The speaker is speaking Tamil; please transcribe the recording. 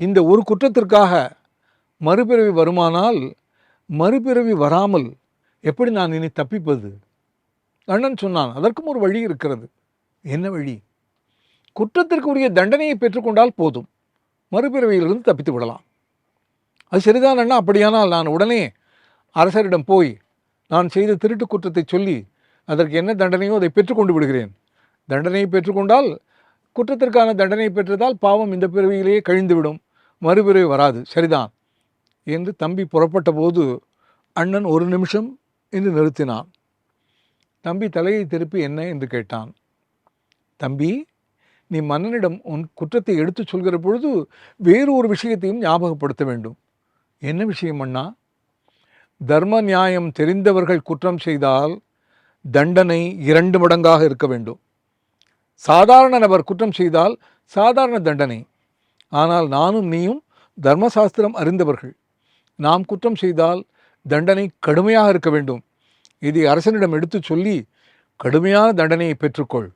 இந்த ஒரு குற்றத்திற்காக மறுபிறவி வருமானால் மறுபிறவி வராமல் எப்படி நான் இனி தப்பிப்பது? அண்ணன் சொன்னான், அதற்கும் ஒரு வழி இருக்கிறது. என்ன வழி? குற்றத்திற்குரிய தண்டனையை பெற்றுக்கொண்டால் போதும், மறுபிறவியிலிருந்து தப்பித்து விடலாம். அது சரிதான் அண்ணா. அப்படியானால் நான் உடனே அரசரிடம் போய் நான் செய்த திருட்டு குற்றத்தை சொல்லி அதற்கு என்ன தண்டனையோ அதை பெற்றுக்கொண்டு விடுகிறேன். தண்டனையை பெற்றுக்கொண்டால், குற்றத்திற்கான தண்டனை பெற்றதால் பாவம் இந்த பிறவியிலேயே கழிந்துவிடும், மறுபிறவி வராது. சரிதான் என்று தம்பி புறப்பட்ட போது அண்ணன் ஒரு நிமிஷம் என்று நிறுத்தினான். தம்பி தலையை திருப்பி என்ன என்று கேட்டான். தம்பி, நீ மன்னனிடம் உன் குற்றத்தை எடுத்து சொல்கிற பொழுது வேறு ஒரு விஷயத்தையும் ஞாபகப்படுத்த வேண்டும். என்ன விஷயம் அண்ணா? தர்ம நியாயம் தெரிந்தவர்கள் குற்றம் செய்தால் தண்டனை 2 மடங்காக இருக்க வேண்டும். சாதாரண நபர் குற்றம் செய்தால் சாதாரண தண்டனை. ஆனால் நானும் நீயும் தர்மசாஸ்திரம் அறிந்தவர்கள். நாம் குற்றம் செய்தால் தண்டனை கடுமையாக இருக்க வேண்டும். இதை அரசனிடம் எடுத்து சொல்லி கடுமையான தண்டனையை பெற்றுக்கொள்.